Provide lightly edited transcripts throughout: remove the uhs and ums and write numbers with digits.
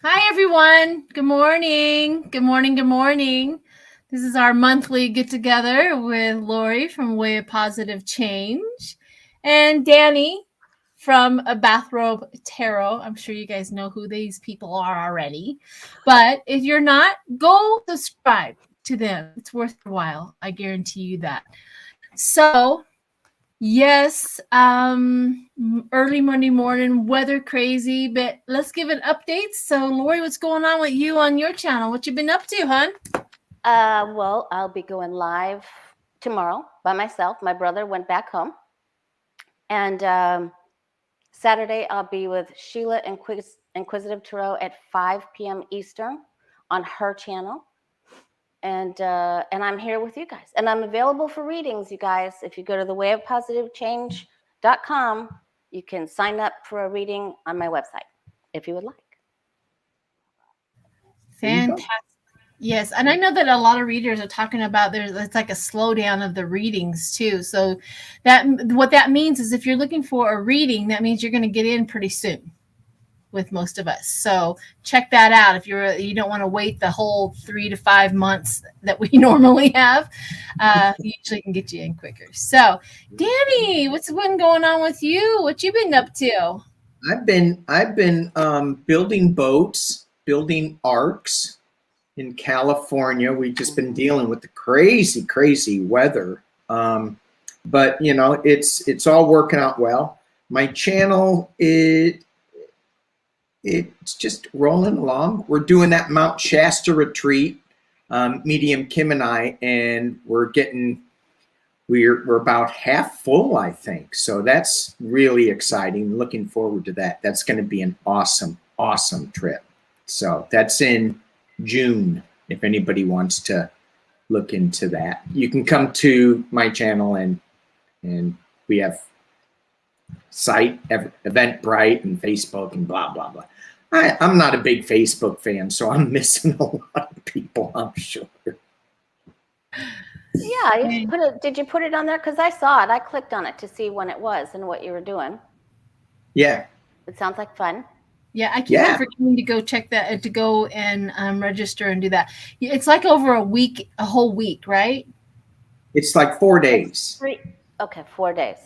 Hi, everyone. Good morning. Good morning. Good morning. This is our monthly get together with Lori from Way of Positive Change and Danny from A Bathrobe Tarot. I'm sure you guys know who these people are already. But if you're not, go subscribe to them. It's worth your while. I guarantee you that. So, yes, early Monday morning, weather crazy, but let's give an update. So, Lori, what's going on with you on your channel? What you been up to, hon? Well, I'll be going live tomorrow by myself. My brother went back home. And Saturday, I'll be with Sheila Inquisitive Tarot at 5 p.m. Eastern on her channel. And I'm here with you guys. And I'm available for readings, you guys. If you go to thewayofpositivechange.com, you can sign up for a reading on my website if you would like. Fantastic. Yes, and I know that a lot of readers are talking about it's like a slowdown of the readings too. So that what that means is if you're looking for a reading, that means you're going to get in pretty soon with most of us. So check that out. If you don't want to wait the whole 3 to 5 months that we normally have, usually can get you in quicker. So Danny, what's been going on with you? What you been up to? I've been building boats, building arcs in California. We've just been dealing with the crazy weather. But you know, it's all working out well. My channel, it's just rolling along. We're doing that Mount Shasta retreat, Medium Kim and I, and we're about half full, I think. So that's really exciting. Looking forward to that. That's going to be an awesome trip. So that's in June. If anybody wants to look into that, you can come to my channel and we have site, Eventbrite, and Facebook, and blah blah blah. I'm not a big Facebook fan, so I'm missing a lot of people, I'm sure. Yeah, did you put it on there? Because I saw it. I clicked on it to see when it was and what you were doing. Yeah. It sounds like fun. Yeah, I keep on forgetting to go check that, to go and register and do that. It's like over a whole week, right? It's like 4 days. 4 days.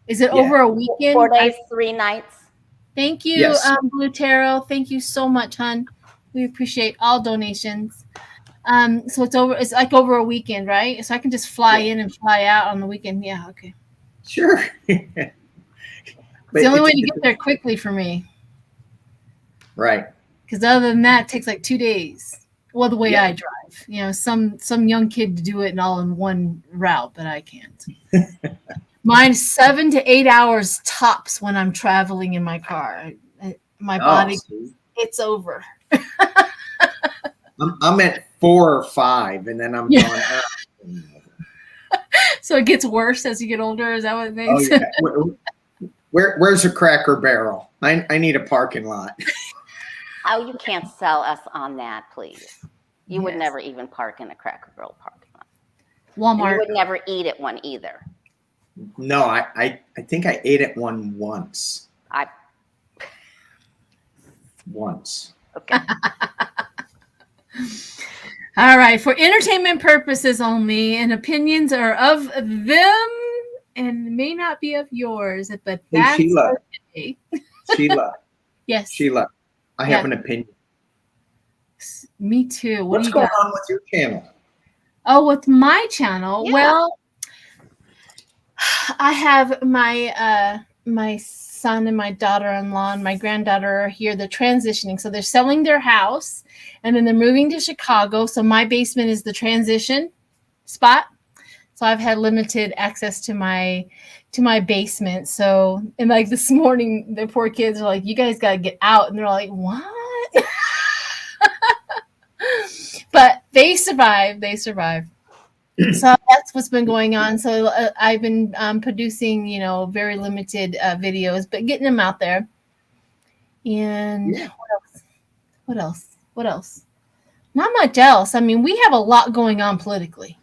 Is it over a weekend? 4 days, 3 nights. Thank you, Blue Tarot. Thank you so much, hon. We appreciate all donations. So it's like over a weekend, right? So I can just fly in and fly out on the weekend. Yeah, okay. Sure. It's the only way to get there quickly for me. Right. Because other than that, it takes like 2 days. Well, the way I drive. You know, some young kid to do it all in one route, but I can't. Mine's 7 to 8 hours tops when I'm traveling in my car. My body, it's over. I'm at 4 or 5, and then I'm going up. So it gets worse as you get older. Is that what it means? Oh, yeah. Where's a Cracker Barrel? I need a parking lot. Oh, you can't sell us on that, please. You would never even park in a Cracker Barrel parking lot. Walmart. And you would never eat at one either. No, I think I ate at one once. Once. Okay. All right. For entertainment purposes only, and opinions are of them and may not be of yours. But that's Sheila. Okay. Sheila. Yes. Sheila, I have an opinion. Me too. What's going on with your channel? Oh, with my channel? Yeah. Well, I have my son and my daughter-in-law and my granddaughter are here. They're transitioning. So they're selling their house and then they're moving to Chicago. So my basement is the transition spot. So I've had limited access to my basement. So, and like this morning, the poor kids are like, you guys got to get out. And they're like, what? But they survive. So that's what's been going on. So I've been producing, very limited videos, but getting them out there. And what else? Not much else. I mean, we have a lot going on politically.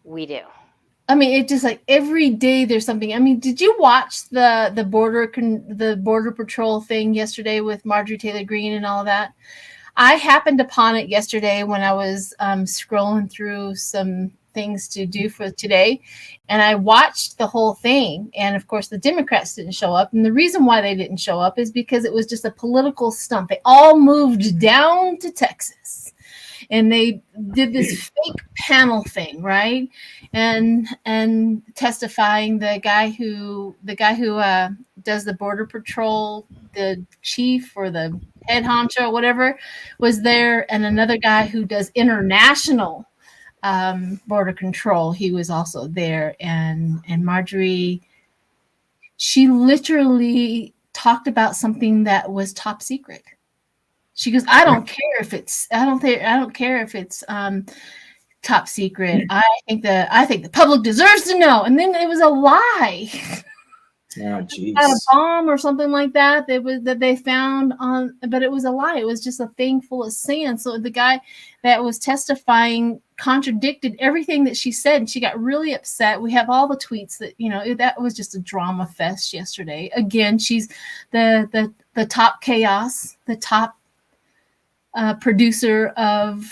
We do. I mean, it just like every day there's something. I mean, did you watch the border patrol thing yesterday with Marjorie Taylor Greene and all of that? I happened upon it yesterday when I was scrolling through some things to do for today, and I watched the whole thing. And of course, the Democrats didn't show up, and the reason why they didn't show up is because it was just a political stunt. They all moved down to Texas, and they did this fake panel thing, right? And testifying, the guy who does the border patrol, the chief or the head honcho, whatever, was there, and another guy who does international border control, he was also there. And Marjorie, she literally talked about something that was top secret. She goes, I don't care if it's top secret. I think the public deserves to know. And then it was a lie. Oh, geez. A bomb or something like that that they found on, but it was a lie. It was just a thing full of sand. So the guy that was testifying contradicted everything that she said, and she got really upset. We have all the tweets that, that was just a drama fest yesterday. Again, she's the top chaos, the top producer of,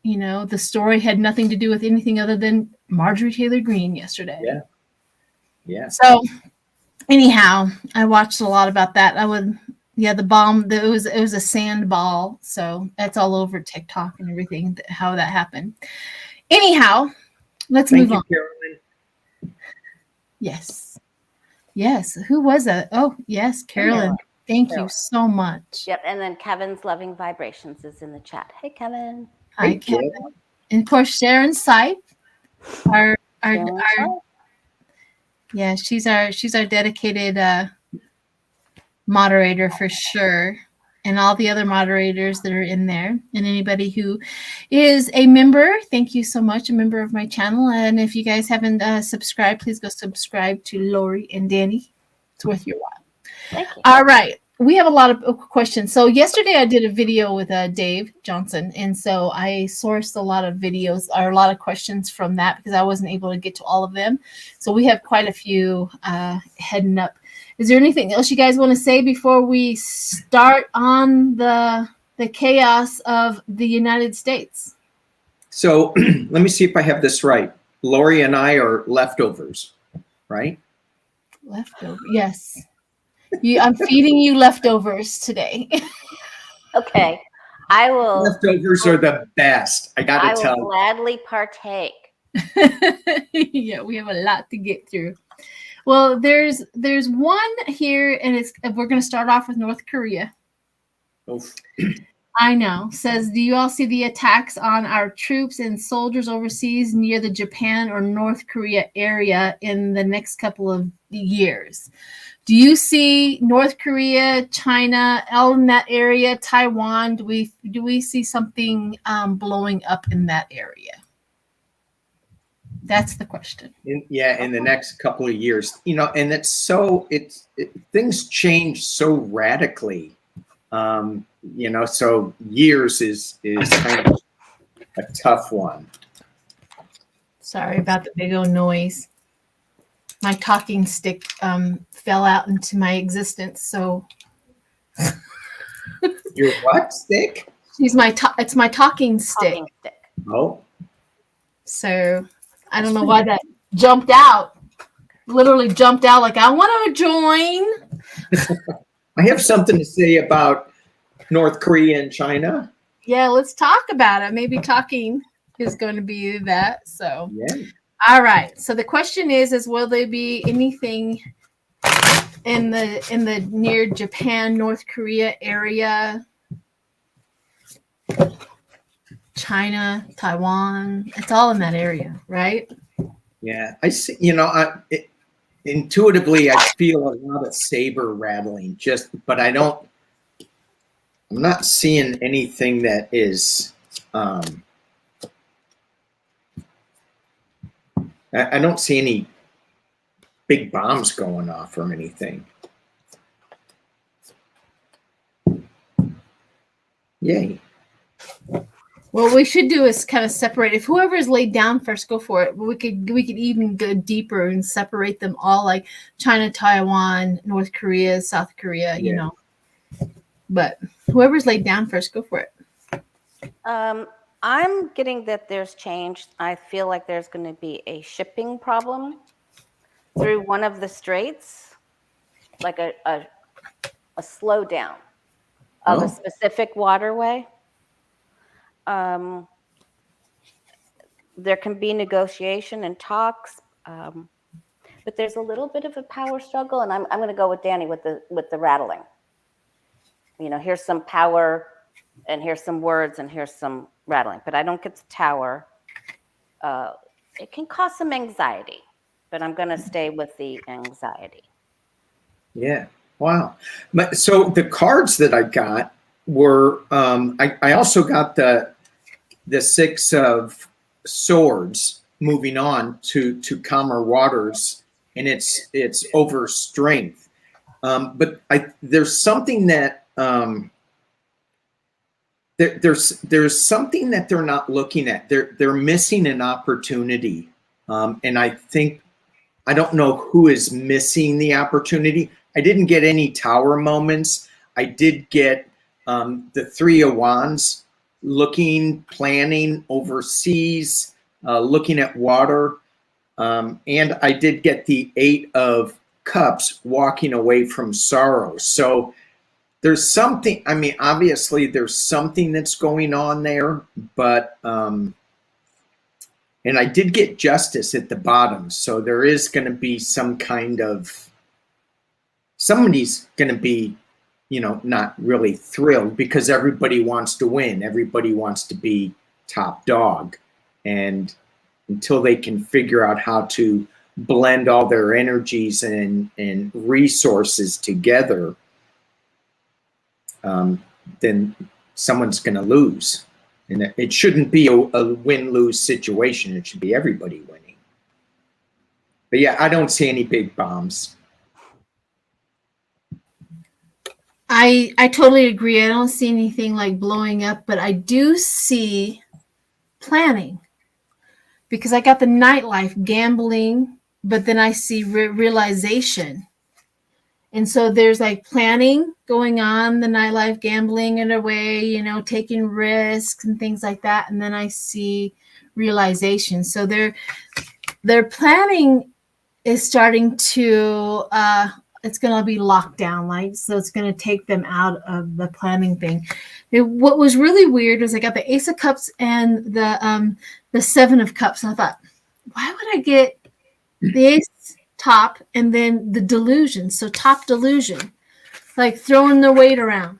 the story had nothing to do with anything other than Marjorie Taylor Greene yesterday. Yeah. So anyhow, I watched a lot about that. The bomb, it was a sand ball. So that's all over TikTok and everything, how that happened. Anyhow, let's move on. Carolyn. Yes. Who was that? Oh, yes, Carolyn. Thank you so much. Yep. And then Kevin's Loving Vibrations is in the chat. Hey, Kevin. Hi, Kevin. And of course, Sharon Sipe, our yeah, she's our dedicated moderator for sure, and all the other moderators that are in there, and anybody who is a member, thank you so much, a member of my channel. And if you guys haven't subscribed, please go subscribe to Lori and Danny. It's worth your while. Thank you. All right. We have a lot of questions. So yesterday I did a video with Dave Johnson, and so I sourced a lot of videos or a lot of questions from that because I wasn't able to get to all of them. So we have quite a few heading up. Is there anything else you guys want to say before we start on the chaos of the United States? So let me see if I have this right. Lori and I are leftovers, right? Leftover, yes. I'm feeding you leftovers today. Okay. I will. Leftovers are the best. I got to tell you. I will gladly partake. Yeah, we have a lot to get through. Well, there's one here, and we're going to start off with North Korea. Oof. I know. Says, do you all see the attacks on our troops and soldiers overseas near the Japan or North Korea area in the next couple of years? Do you see North Korea, China, all in that area, Taiwan? Do we see something blowing up in that area? That's the question. In the next couple of years, and things change so radically. So years is kind of a tough one. Sorry about the big old noise. My talking stick fell out into my existence. So Your what stick? it's my talking stick. Oh. So I don't know why that jumped out. Literally jumped out like I want to join. I have something to say about North Korea and China. Yeah, let's talk about it. Maybe talking is going to be that. So yeah. All right. So the question is will there be anything in the near Japan, North Korea area, China, Taiwan? It's all in that area, right? Yeah, I see. Intuitively, I feel a lot of saber rattling. But I'm not seeing anything that is. I don't see any big bombs going off or anything. Yay. What we should do is kind of separate. If whoever is laid down first, go for it. We could even go deeper and separate them all, like China, Taiwan, North Korea, South Korea. You know, but whoever's laid down first, go for it. I'm getting that there's change. I feel like there's going to be a shipping problem through one of the straits, like a slowdown of a specific waterway. There can be negotiation and talks, but there's a little bit of a power struggle, and I'm going to go with Danny with the rattling. You know, here's some power, and here's some words, and here's some rattling. But I don't get the tower. It can cause some anxiety, but I'm going to stay with the anxiety. Yeah. Wow. So the cards that I got were, I also got the Six of Swords moving on to calmer waters, and it's over strength. But there's something that there's something that they're not looking at. They're missing an opportunity, and I think, I don't know who is missing the opportunity. I didn't get any tower moments. I did get the Three of Wands, looking, planning overseas, looking at water. And I did get the Eight of Cups, walking away from sorrow. So there's something, I mean, obviously there's something that's going on there, but, and I did get Justice at the bottom. So there is going to be some kind of, somebody's going to be, you know, not really thrilled because everybody wants to win. Everybody wants to be top dog. And until they can figure out how to blend all their energies and resources together, then someone's going to lose. And it shouldn't be a win-lose situation. It should be everybody winning. But yeah, I don't see any big bombs. I totally agree. I don't see anything like blowing up, but I do see planning, because I got the nightlife, gambling, but then I see realization. And so there's like planning going on, the nightlife, gambling in a way, you know, taking risks and things like that. And then I see realization. So their planning is starting to, it's going to be locked down, like, so it's going to take them out of the planning thing. What was really weird was I got the Ace of Cups and the Seven of Cups. And I thought, why would I get the Ace top and then the delusion? So top delusion, like throwing their weight around,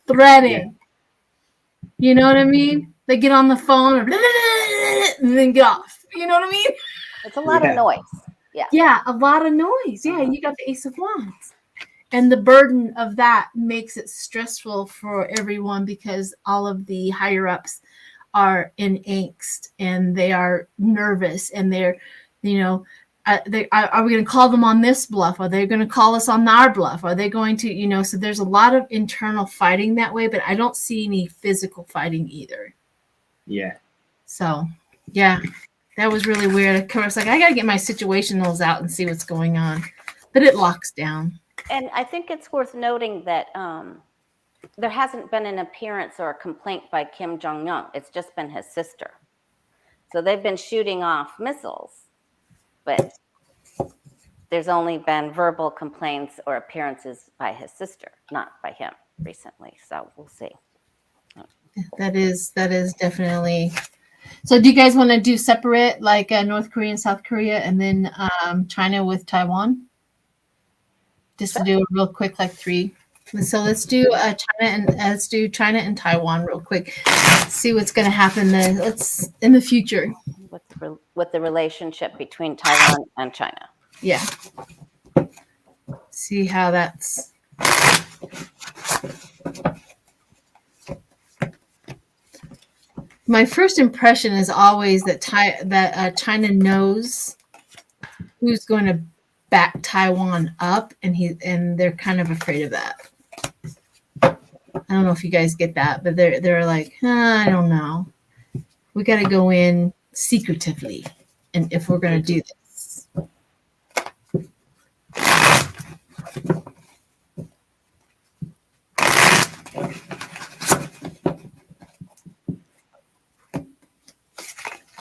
threading. You know what I mean? They get on the phone and then get off. You know what I mean? It's a lot of noise. Yeah. Yeah, a lot of noise. Yeah, you got the Ace of Wands. And the burden of that makes it stressful for everyone, because all of the higher ups are in angst and they are nervous, and they're, you know, are we going to call them on this bluff? Are they going to call us on our bluff? Are they going to, you know, so there's a lot of internal fighting that way, but I don't see any physical fighting either. Yeah. So, yeah, that was really weird. Of course, like, I got to get my situationals out and see what's going on, but it locks down. And I think it's worth noting that there hasn't been an appearance or a complaint by Kim Jong-un. It's just been his sister. So they've been shooting off missiles, but there's only been verbal complaints or appearances by his sister, not by him recently. So we'll see. That is definitely. So do you guys want to do separate, like North Korea and South Korea, and then China with Taiwan? Just to do a real quick, like 3. So let's do China and Taiwan real quick. See what's going to happen then. Let's in the future. With the relationship between Taiwan and China. Yeah. See how that's. My first impression is always that China knows who's going to back Taiwan up, and they're kind of afraid of that. I don't know if you guys get that, but they're like, I don't know. We got to go in secretively, and if we're going to do this.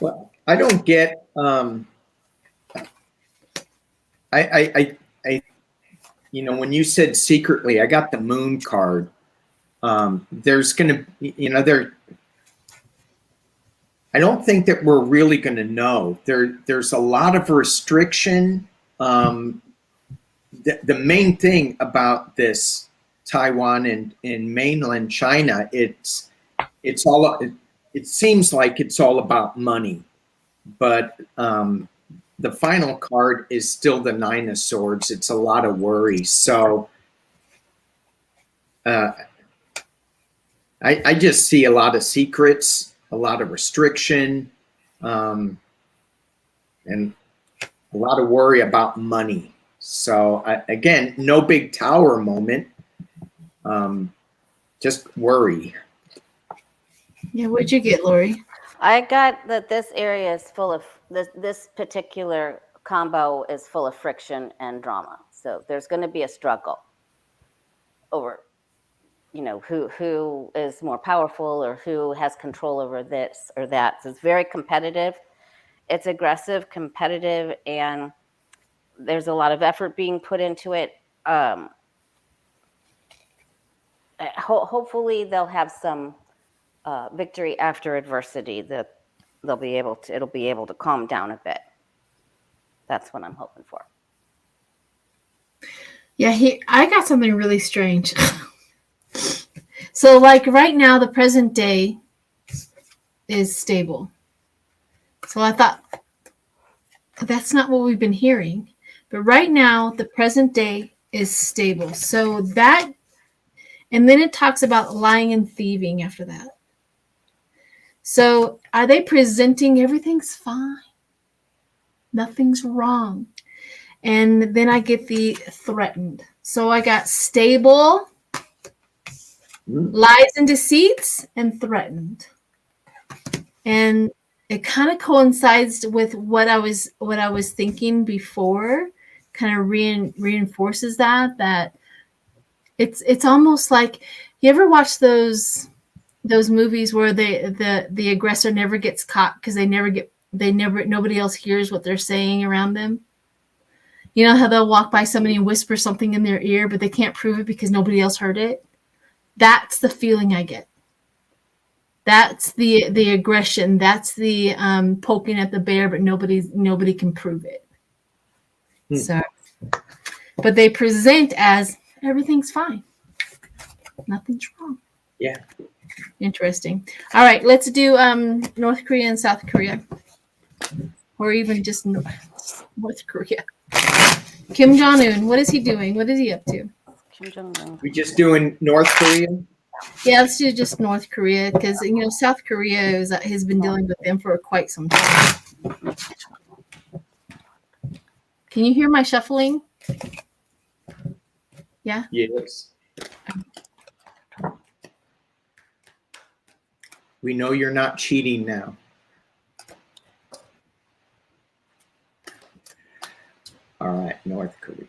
Well, I don't get. I when you said secretly, I got the moon card. There's gonna, there. I don't think that we're really going to know. There's a lot of restriction. The main thing about this Taiwan and mainland China, it's all. It seems like it's all about money, but the final card is still the Nine of Swords. It's a lot of worry. So I just see a lot of secrets, a lot of restriction, and a lot of worry about money. So again, no big tower moment, just worry. Yeah, what'd you get, Lori? I got that this area is full of this particular combo is full of friction and drama. So there's going to be a struggle over, who is more powerful or who has control over this or that. So it's very competitive. It's aggressive, competitive, and there's a lot of effort being put into it. Hopefully they'll have some victory after adversity, that it'll be able to calm down a bit. That's what I'm hoping for. Yeah, I got something really strange. So like right now, the present day is stable. So I thought, that's not what we've been hearing. But right now, the present day is stable. So that, and then it talks about lying and thieving after that. So are they presenting everything's fine? Nothing's wrong. And then I get the threatened. So I got stable, lies and deceits, and threatened. And it kind of coincides with what I was thinking before. Kind of reinforces that it's almost like, you ever watch those movies where the aggressor never gets caught because nobody else hears what they're saying around them. You know how they'll walk by somebody and whisper something in their ear, but they can't prove it because nobody else heard it? That's the feeling I get. That's the aggression. That's the poking at the bear, but nobody can prove it. So, but they present as everything's fine. Nothing's wrong. Yeah. Interesting. All right, let's do North Korea and South Korea. Or even just North Korea. Kim Jong-un, what is he doing? What is he up to? Kim Jong-un. We just doing North Korea? Yeah, let's do just North Korea, because South Korea has been dealing with them for quite some time. Can you hear my shuffling? Yeah? Yes. We know you're not cheating now. All right, North Korea.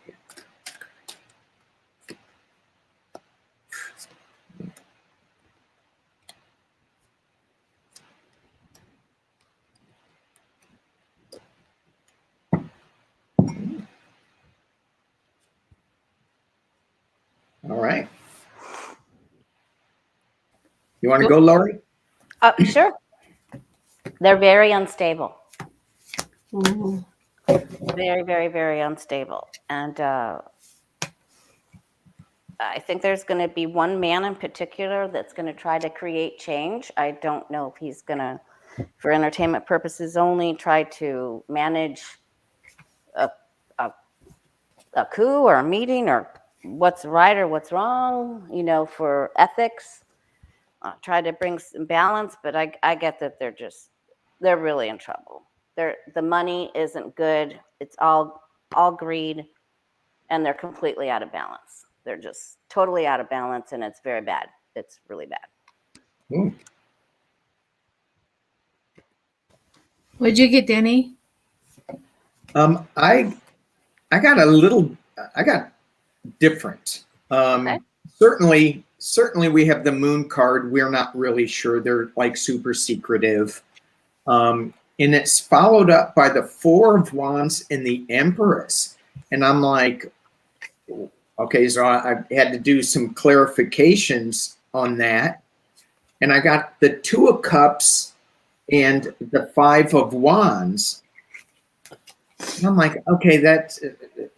All right. You want to go, Lori? Sure. They're very unstable. Ooh. Very, very, very unstable. And I think there's going to be one man in particular that's going to try to create change. I don't know if he's going to, for entertainment purposes only, try to manage a coup or a meeting or what's right or what's wrong, for ethics. Try to bring some balance, but I get that they're really in trouble. The money isn't good. It's all greed, and they're completely out of balance. They're just totally out of balance, and it's very bad. it's really bad. Ooh. What'd you get, Danny? I got I got different. Okay. Certainly we have the moon card. We're not really sure. They're like super secretive. And it's followed up by the Four of Wands and the Empress. And I'm like, okay, so I had to do some clarifications on that. And I got the Two of Cups and the Five of Wands. And I'm like, okay, that's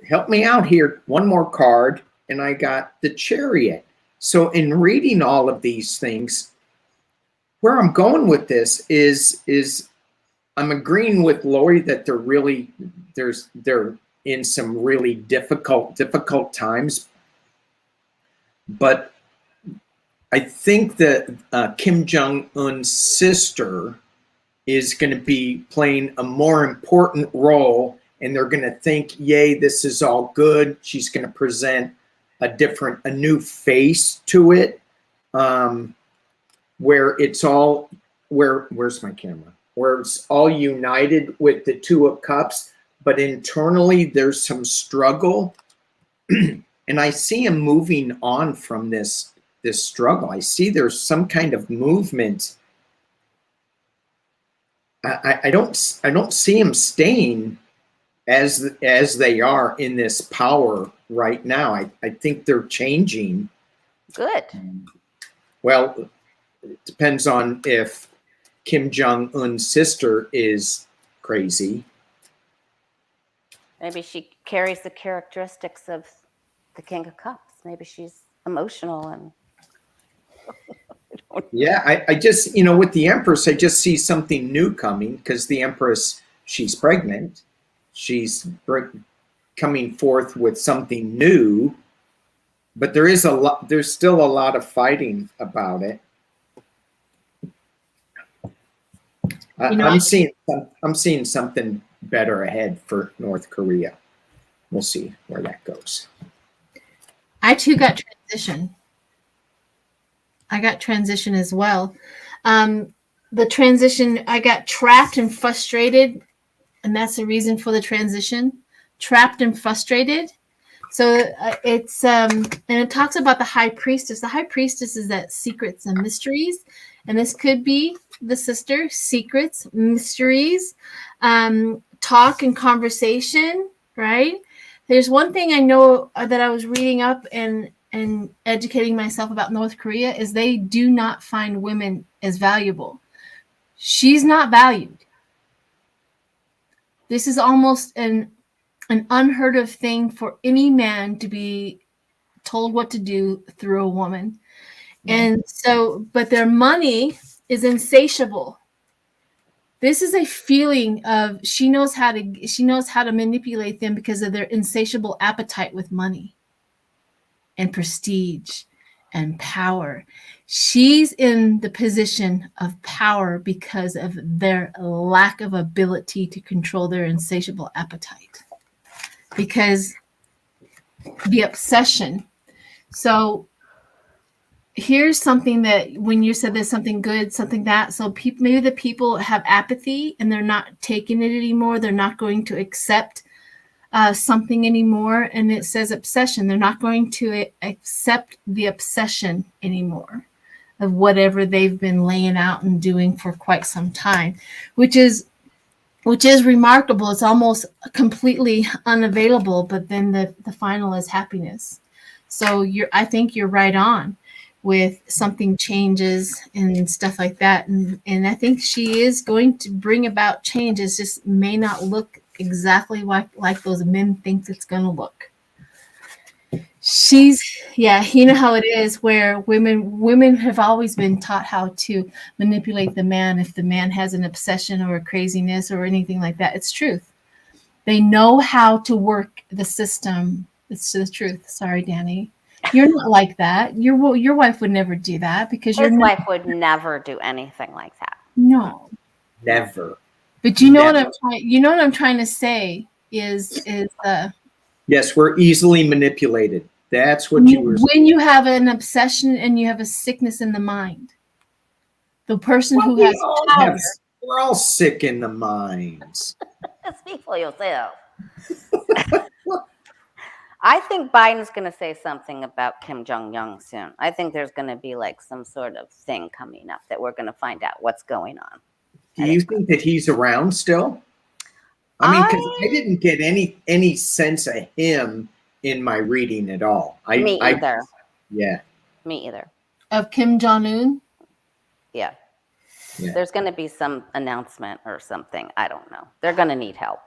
help me out here. One more card, and I got the Chariot. So in reading all of these things, where I'm going with this is I'm agreeing with Lori that they're in some really difficult times. But I think that Kim Jong-un's sister is going to be playing a more important role, and they're going to think, yay, this is all good. She's going to present a new face to it, where it's all, where's my camera? Where it's all united with the Two of Cups, but internally there's some struggle. And I see him moving on from this struggle. I see there's some kind of movement. I don't see him staying as they are in this power right now. I think they're changing. Good. Well, it depends on if Kim Jong-un's sister is crazy. Maybe she carries the characteristics of the King of Cups. Maybe she's emotional and Yeah, I just, with the Empress, I just see something new coming, because the Empress, she's pregnant. She's coming forth with something new, but there's still a lot of fighting about it. I'm seeing something better ahead for North Korea. We'll see where that goes. I too got transition. I got transition as well. The transition, I got trapped and frustrated, and that's the reason for the transition. Trapped and frustrated. So it's and it talks about the High Priestess. The High Priestess is that secrets and mysteries, and this could be the sister. Secrets, mysteries, talk and conversation. Right. There's one thing I know that I was reading up and educating myself about North Korea is they do not find women as valuable. She's not valued. This is almost an unheard of thing for any man to be told what to do through a woman. And so, but their money is insatiable. This is a feeling of she knows how to manipulate them because of their insatiable appetite with money and prestige and power. She's in the position of power because of their lack of ability to control their insatiable appetite. Because the obsession. So here's something that when you said there's something good, something that, so maybe the people have apathy and they're not taking it anymore. They're not going to accept something anymore. And it says obsession. They're not going to accept the obsession anymore of whatever they've been laying out and doing for quite some time, which is remarkable. It's almost completely unavailable, but then the final is happiness. So I think you're right on with something changes and stuff like that. And I think she is going to bring about changes, just may not look exactly like those men think it's going to look. You know how it is where women have always been taught how to manipulate the man if the man has an obsession or a craziness or anything like that. It's truth. They know how to work the system. It's the truth. Sorry, Danny. You're not like that. Your wife would never do that because his wife would never do anything like that. No. Never. But you know what I'm trying to say is yes, we're easily manipulated. That's what you were saying. When you have an obsession and you have a sickness in the mind, the person who has power. We're all sick in the minds. Speak for yourself. I think Biden's going to say something about Kim Jong-un soon. I think there's going to be like some sort of thing coming up that we're going to find out what's going on. Do you think that he's around still? I mean, because I didn't get any sense of him in my reading at all. Me either. Yeah. Me either. Of Kim Jong-un? Yeah. There's going to be some announcement or something. I don't know. They're going to need help.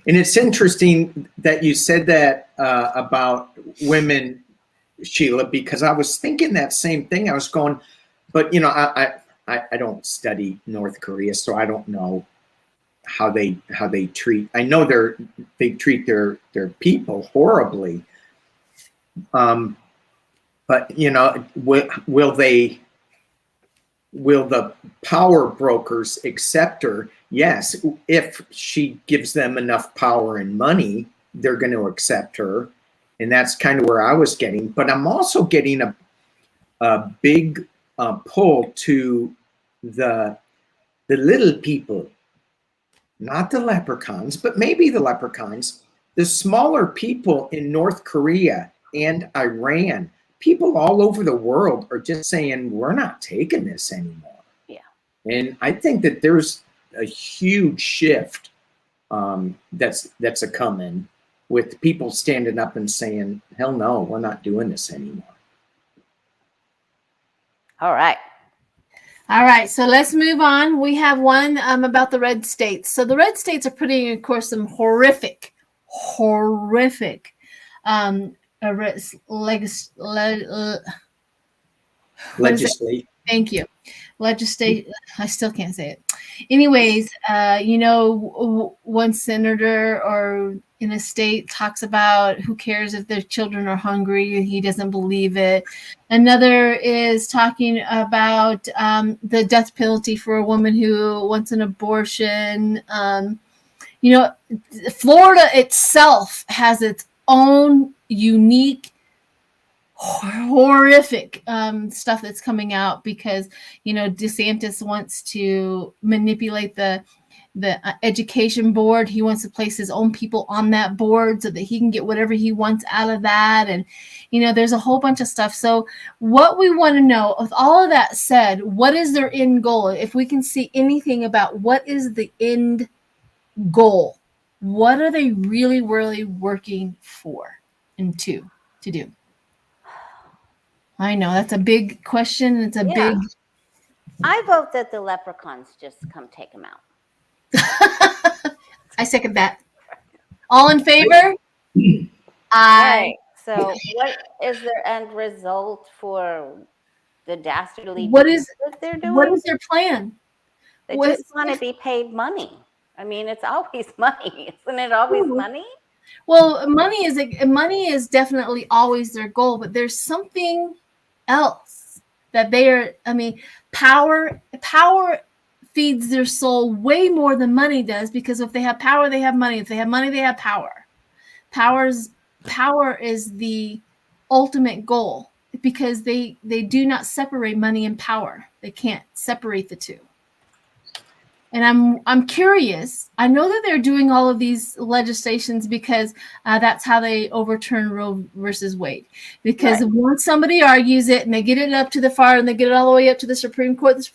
And it's interesting that you said that about women, Sheila, because I was thinking that same thing. I was going, but you know, I don't study North Korea, so I don't know how they treat. I know they treat their people horribly. But you know, will the power brokers accept her? Yes, if she gives them enough power and money, they're going to accept her. And that's kind of where I was getting. But I'm also getting a big pull to the little people, not the leprechauns, but maybe the leprechauns, the smaller people in North Korea and Iran. People all over the world are just saying, we're not taking this anymore. Yeah. And I think that there's a huge shift that's a coming with people standing up and saying, hell no, we're not doing this anymore. All right. All right, so let's move on. We have one about the red states. So the red states are putting, of course, some horrific Legislate. Thank you. Legislate. I still can't say it. Anyways, you know, one senator or in a state talks about who cares if their children are hungry. He doesn't believe it. Another is talking about the death penalty for a woman who wants an abortion. You know, Florida itself has its own unique horrific stuff that's coming out because, you know, DeSantis wants to manipulate the education board. He wants to place his own people on that board so that he can get whatever he wants out of that. And, you know, there's a whole bunch of stuff. So what we want to know, with all of that said, what is their end goal? If we can see anything about what is the end goal, what are they really, really working for and to do? I know that's a big question. It's a big. I vote that the leprechauns just come take them out. I second that. All in favor? Right. So, what is their end result for the dastardly What is that they're doing? What is their plan? They just want to be paid money. I mean, it's always money, isn't it? Always money. Well, money is definitely always their goal, but there's something else that they are. I mean, power feeds their soul way more than money does, because if they have power, they have money. If they have money, they have power. Power is the ultimate goal, because they do not separate money and power. They can't separate the two. And I'm curious. I know that they're doing all of these legislations because that's how they overturn Roe versus Wade. Because once somebody argues it and they get it up to the FAR and they get it all the way up to the Supreme Court goes,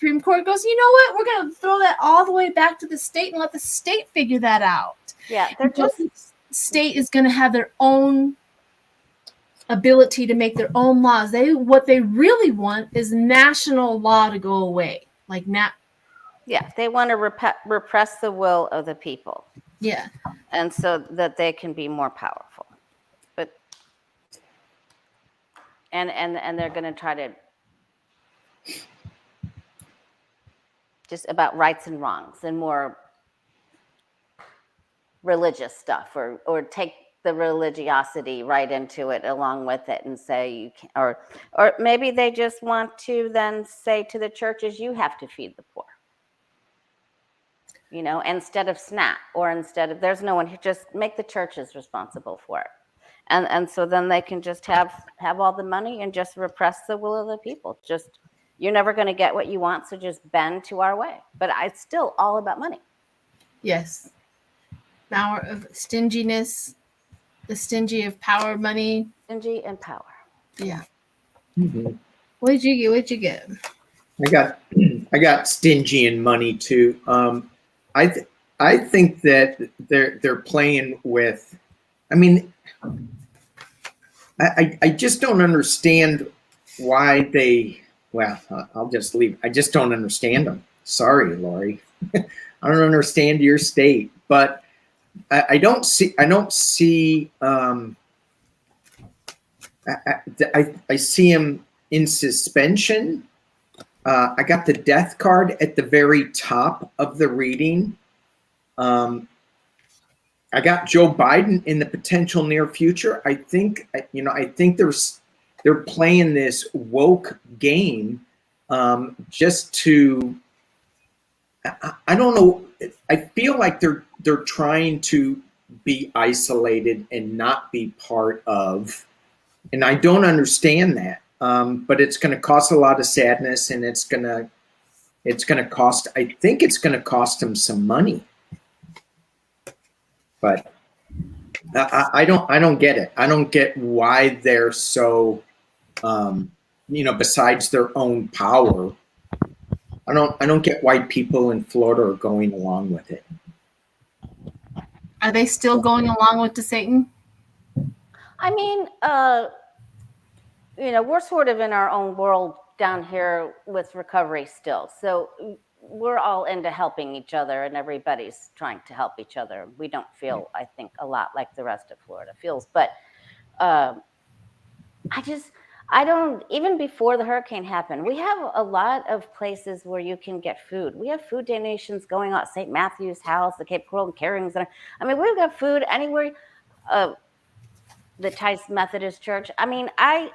you know what? We're going to throw that all the way back to the state and let the state figure that out. Yeah, they're just the state is going to have their own ability to make their own laws. What they really want is national law to go away, like now. Yeah, they want to repress the will of the people. Yeah. And so that they can be more powerful. But and they're going to try to just about rights and wrongs and more religious stuff, or take the religiosity right into it along with it and say you can, or maybe they just want to then say to the churches, you have to feed the poor. You know, instead of SNAP, or instead of, there's no one who, just make the churches responsible for it. And so then they can just have all the money and just repress the will of the people. Just, you're never going to get what you want, so just bend to our way. But it's still all about money. Yes. Power of stinginess, the stingy of power, money. Stingy and power. Yeah. Mhm. What'd you get? I got stingy in money too. I think that they're playing with. I mean, I just don't understand why they. Well, I'll just leave. I just don't understand them. Sorry, Lori. I don't understand your state, but I don't see. I don't see. I see him in suspension. I got the death card at the very top of the reading. I got Joe Biden in the potential near future. I think they're playing this woke game just to. I don't know. I feel like they're trying to be isolated and not be part of. And I don't understand that. But it's going to cost a lot of sadness, and it's going to cost. I think it's going to cost them some money. But I don't get it. I don't get why they're so, besides their own power. I don't get why people in Florida are going along with it. Are they still going along with the Satan? I mean, we're sort of in our own world down here with recovery still. So we're all into helping each other, and everybody's trying to help each other. We don't feel, I think, a lot like the rest of Florida feels. But I don't, even before the hurricane happened, we have a lot of places where you can get food. We have food donations going on at St. Matthew's House, the Cape Coral and Carrying Center. I mean, we've got food anywhere. The Tice Methodist Church. I mean, I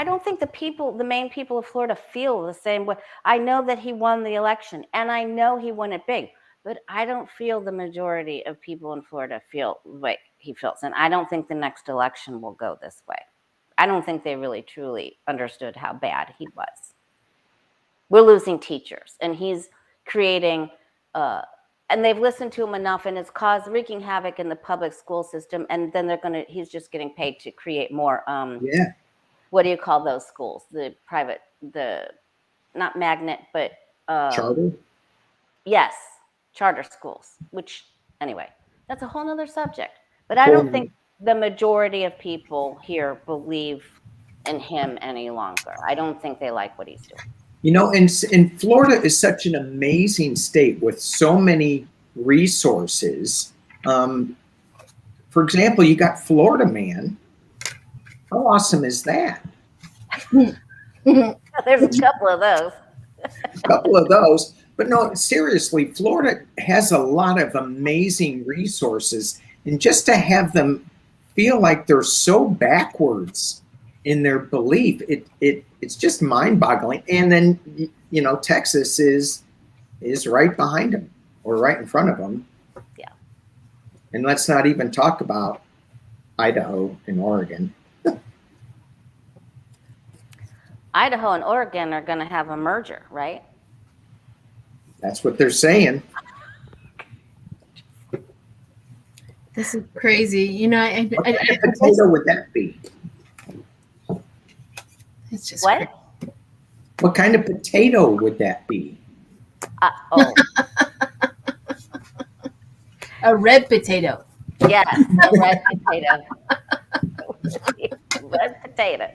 don't think the main people of Florida feel the same way. I know that he won the election, and I know he won it big, but I don't feel the majority of people in Florida feel like he feels. And I don't think the next election will go this way. I don't think they really truly understood how bad he was. We're losing teachers, and he's creating, and they've listened to him enough, and it's wreaking havoc in the public school system. And then he's just getting paid to create more. Yeah. What do you call those schools? The private, not magnet, but Charter? Yes, charter schools, which anyway, that's a whole nother subject. But I don't think the majority of people here believe in him any longer. I don't think they like what he's doing. And Florida is such an amazing state with so many resources. For example, you got Florida Man. How awesome is that? There's a couple of those. But no, seriously, Florida has a lot of amazing resources. And just to have them feel like they're so backwards in their belief, it's just mind-boggling. And then, Texas is right behind them, or right in front of them. Yeah. And let's not even talk about Idaho and Oregon. Idaho and Oregon are going to have a merger, right? That's what they're saying. This is crazy. What kind of potato would that be? It's just what? Crazy. What kind of potato would that be? A red potato. Yes, a red potato. Red potato.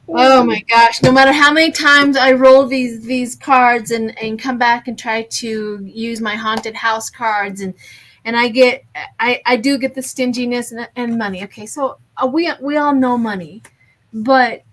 Oh my gosh. No matter how many times I roll these cards and come back and try to use my haunted house cards and I do get the stinginess and money. Okay, so we all know money, but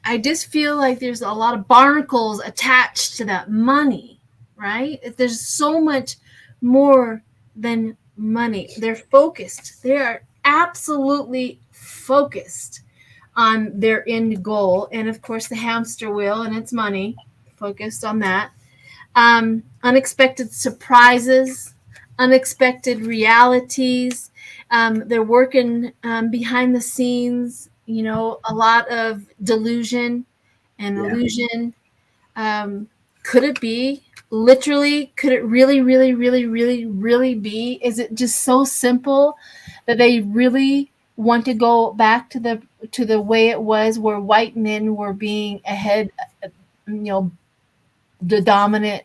I just feel like there's a lot of barnacles attached to that money, right? There's so much more than money. They're focused. They are absolutely focused on their end goal. And of course, the hamster wheel and its money, focused on that. Unexpected surprises, unexpected realities. They're working behind the scenes, you know, a lot of delusion and illusion. Could it be literally? Could it really, really, really, really, really be? Is it just so simple that they really want to go back to the way it was, where white men were being ahead, you know, the dominant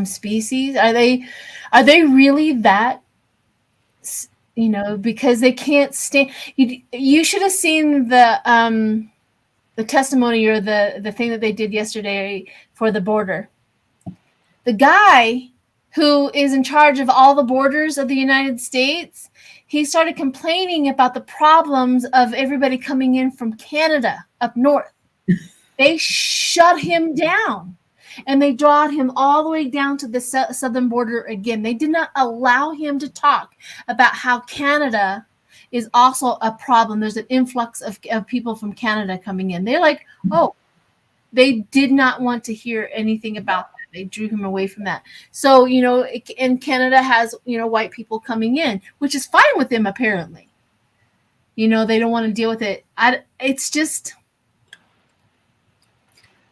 species? Are they really that, you know, because they can't stand you should have seen the testimony or the thing that they did yesterday for the border. The guy who is in charge of all the borders of the United States, he started complaining about the problems of everybody coming in from Canada up north. They shut him down. And they brought him all the way down to the southern border again. They did not allow him to talk about how Canada is also a problem. There's an influx of people from Canada coming in. They're like, oh, they did not want to hear anything about that. They drew him away from that. So, you know, and Canada has, you know, white people coming in, which is fine with them, apparently. You know, they don't want to deal with it. It's just...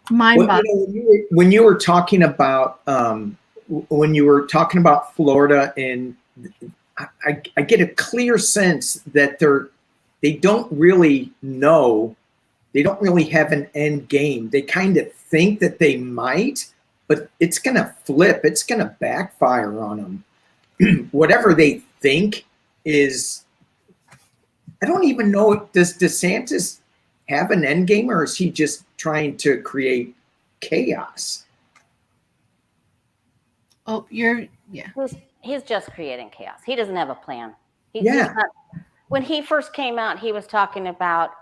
When you were talking about Florida, and I get a clear sense that they don't really know, they don't really have an end game. They kind of think that they might, but it's going to flip. It's going to backfire on them. Whatever they think is, I don't even know. Does DeSantis have an end game, or is he just trying to create chaos? Oh, He's just creating chaos. He doesn't have a plan. He's Yeah. not, when he first came out, he was talking about,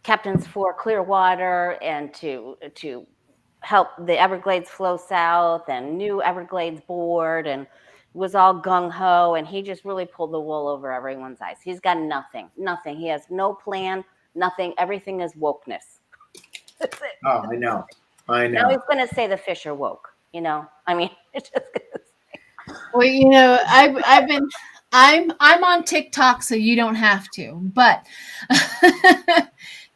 captains for Clearwater and to help the Everglades flow south and new Everglades board, and was all gung-ho, and he just really pulled the wool over everyone's eyes. He's got nothing. He has no plan, nothing. Everything is wokeness. That's it. Oh, I know. Now he's going to say the fish are woke, you know? I mean, it's just going to say. Well, you know, I'm on TikTok, so you don't have to, but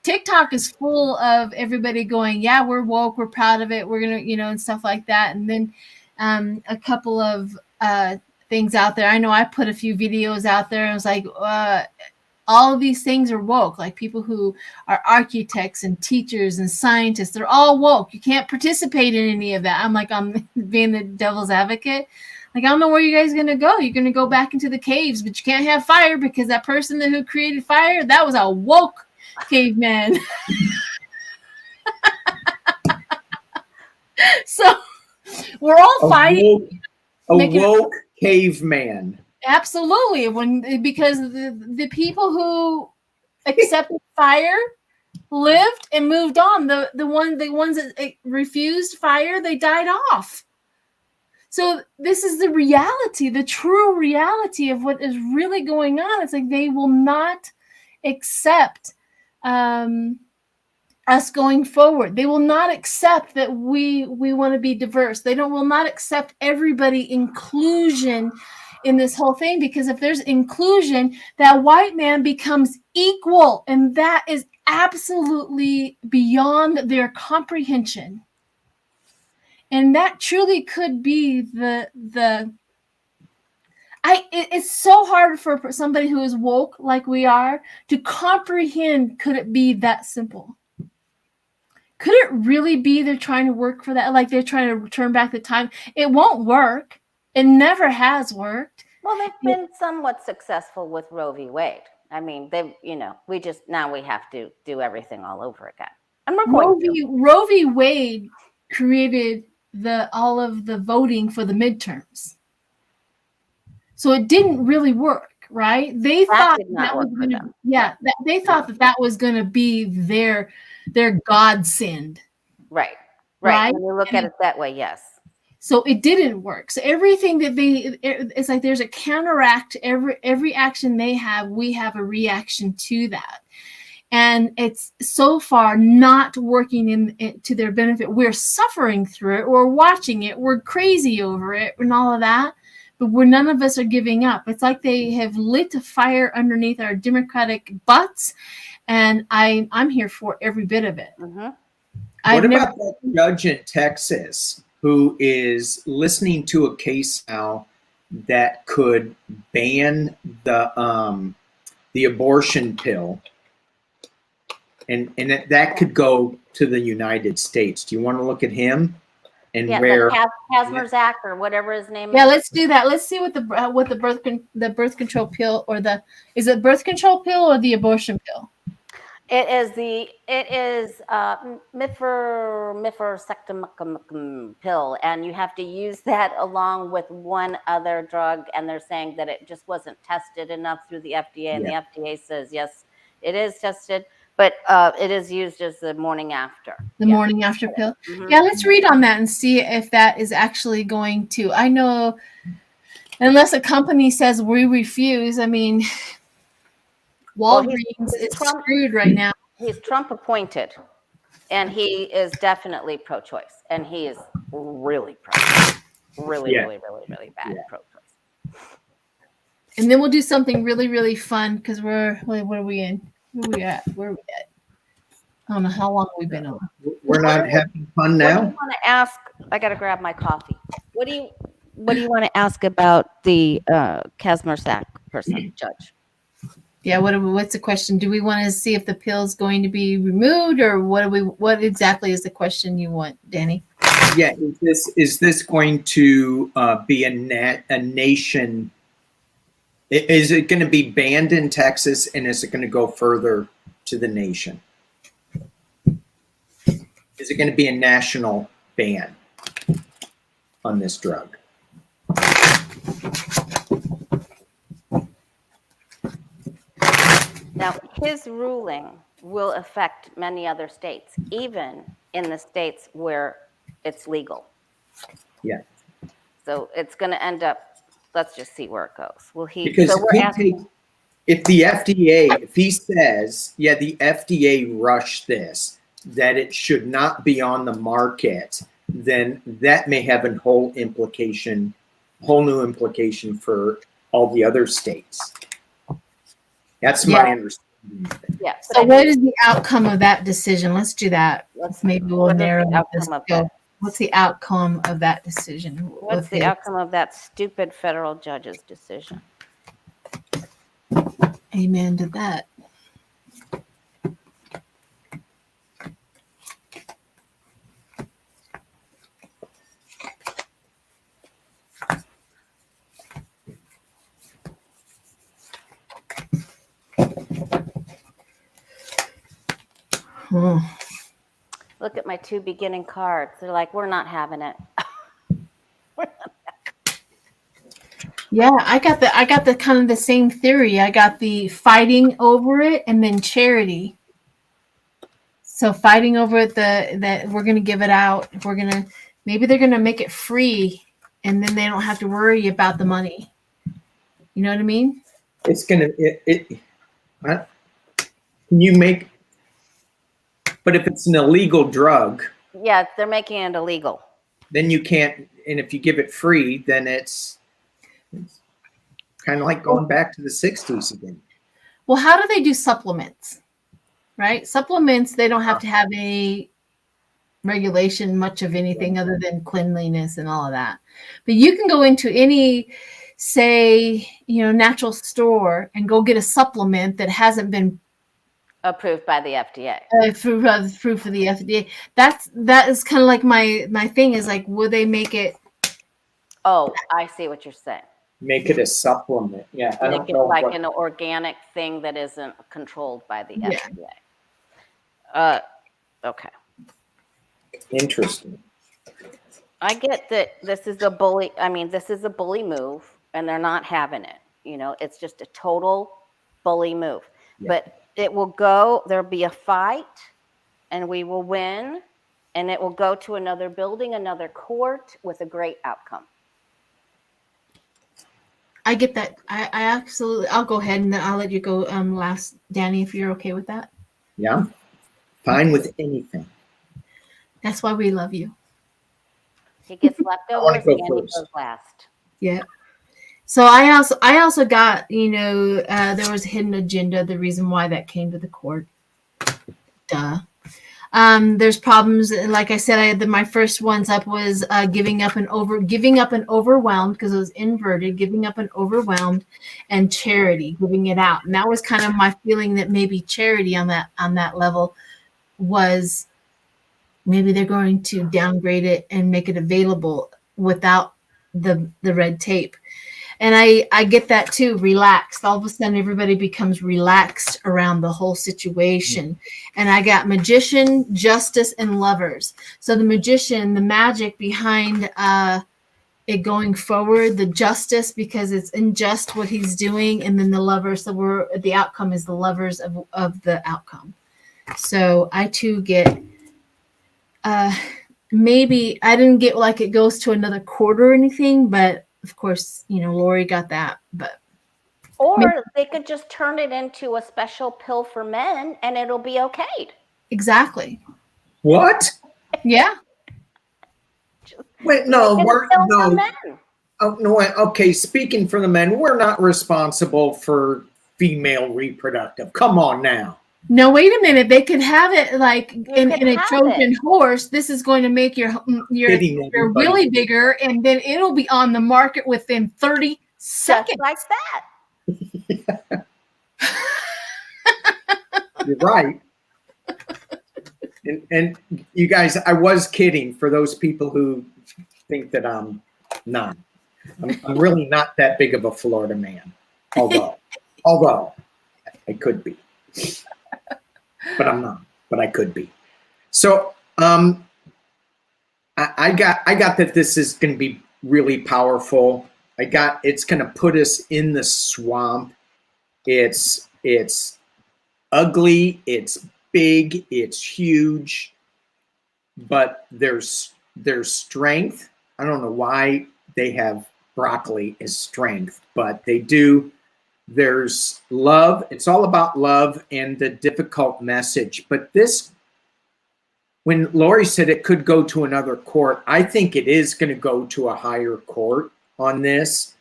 TikTok is full of everybody going, yeah, we're woke, we're proud of it, we're going to, you know, and stuff like that. And then a couple of things out there. I know I put a few videos out there, and I was like, all of these things are woke. Like people who are architects and teachers and scientists, they're all woke. You can't participate in any of that. I'm like, I'm being the devil's advocate. Like, I don't know where you guys are going to go. You're going to go back into the caves, but you can't have fire because that person who created fire, that was a woke caveman. So we're all fighting. A woke caveman. Absolutely. Because the people who accepted fire lived and moved on. The ones that refused fire, they died off. So this is the reality, the true reality of what is really going on. It's like they will not accept us going forward. They will not accept that we want to be diverse. Will not accept everybody inclusion in this whole thing, because if there's inclusion, that white man becomes equal, and that is absolutely beyond their comprehension. And that truly could be it's so hard for somebody who is woke like we are to comprehend. Could it be that simple? Could it really be they're trying to work for that? Like they're trying to turn back the time? It won't work. It never has worked. Well, they've been somewhat successful with Roe v. Wade. I mean, now we have to do everything all over again. And Roe v. Wade created all of the voting for the midterms. So it didn't really work, right? They thought that was going to, they thought that was going to be their godsend. Right. When you look at it that way, yes. So it didn't work. So everything that it's like there's a counteract. Every action they have, we have a reaction to that. and it's so far not working to their benefit. We're suffering through it. We're watching it. We're crazy over it and all of that. But none of us are giving up. It's like they have lit a fire underneath our Democratic butts, and I'm here for every bit of it. Mm-hmm. What about that judge in Texas who is listening to a case now that could ban the abortion pill, and that could go to the United States? Do you want to look at him and where Kazmerzak or whatever his name is? Yeah, let's do that. Let's see what the birth control pill, or is it birth control pill or the abortion pill? It is mifepristone pill, and you have to use that along with one other drug, and they're saying that it just wasn't tested enough through the FDA, and the FDA says yes, it is tested, but it is used as the morning after. The morning after pill. Mm-hmm. Yeah, let's read on that and see if that is actually going to. I know, unless a company says we refuse. I mean, Walgreens is screwed right now. He's Trump appointed, and he is definitely pro-choice, and he is really pro-choice. Really bad pro-choice. And then we'll do something really, really fun, because what are we in? Where are we at? I don't know how long we've been on. We're not having fun now. What do you want to ask? I got to grab my coffee. What do you want to ask about the Kazmerzak person, judge? Yeah, what's the question? Do we want to see if the pill is going to be removed, or what exactly is the question you want, Danny? Yeah, is this going to be a nation? Is it going to be banned in Texas, and is it going to go further to the nation? Is it going to be a national ban on this drug? Now, his ruling will affect many other states, even in the states where it's legal. Yeah. So it's going to end up, let's just see where it goes. Will he? Because so we're asking, if the FDA, if he says, yeah, the FDA rushed this, that it should not be on the market, then that may have a whole new implication for all the other states. That's my understanding. Yeah. So what is the outcome of that decision? Let's do that. Maybe we'll narrow this. What's the outcome of that decision? What's the outcome of that stupid federal judge's decision? Amen to that. Look at my two beginning cards. They're like, we're not having it. Yeah, I got the kind of the same theory. I got the fighting over it, and then charity. So fighting over it, that we're gonna give it out. Maybe they're gonna make it free, and then they don't have to worry about the money. You know what I mean? It's gonna can you make? But if it's an illegal drug, yeah, they're making it illegal. Then you can't. And if you give it free, then it's kind of like going back to the 60s again. Well, how do they do supplements? Right? Supplements, they don't have to have any regulation, much of anything other than cleanliness and all of that. But you can go into any, say, natural store and go get a supplement that hasn't been approved by the FDA. Approved for the FDA. That is kind of like my thing is like, will they make it? Oh, I see what you're saying. Make it a supplement. Yeah, I don't know. Like an organic thing that isn't controlled by the FDA. Okay. Interesting. I get that this is a bully. I mean, this is a bully move, and they're not having it. It's just a total bully move. Yeah. But it will go. There'll be a fight, and we will win, and it will go to another building, another court with a great outcome. I get that. I absolutely. I'll go ahead and then I'll let you go last, Danny, if you're okay with that. Yeah, I'm fine with anything. That's why we love you. He gets I want leftovers to and go he first. goes last. Yeah. So I also got, there was a hidden agenda, the reason why that came to the court. Duh. There's problems. Like I said, my first ones up was giving up and overwhelmed, because it was inverted, giving up and overwhelmed, and charity, giving it out. And that was kind of my feeling, that maybe charity on that level was, maybe they're going to downgrade it and make it available without the red tape. And I get that too, relaxed. All of a sudden, everybody becomes relaxed around the whole situation. And I got magician, justice, and lovers. So the magician, the magic behind it going forward, the justice, because it's unjust what he's doing, and then the lovers. So the outcome is the lovers of the outcome. So I too get. Maybe I didn't get like it goes to another quarter or anything, but of course, Lori got that. But Or they could just turn it into a special pill for men and it'll be okay. exactly. What? Yeah. Wait, no, Make it a pill for men. Oh, no, okay, speaking for the men, we're not responsible for female reproductive. Come on now. No, wait a minute. They could have it like in a have Trojan it. horse. This is going to make your Kidding everybody. really bigger, and then it'll be on the market within 30 seconds. Just like that. You're right. And you guys, I was kidding for those people who think that I'm not. I'm really not that big of a Florida man, although I could be, but I'm not. But I could be. So I got that this is going to be really powerful. It's going to put us in the swamp. It's ugly. It's big. It's huge. But there's strength. I don't know why they have broccoli as strength, but they do. There's love. It's all about love and the difficult message. But this, when Lori said it could go to another court, I think it is going to go to a higher court on this.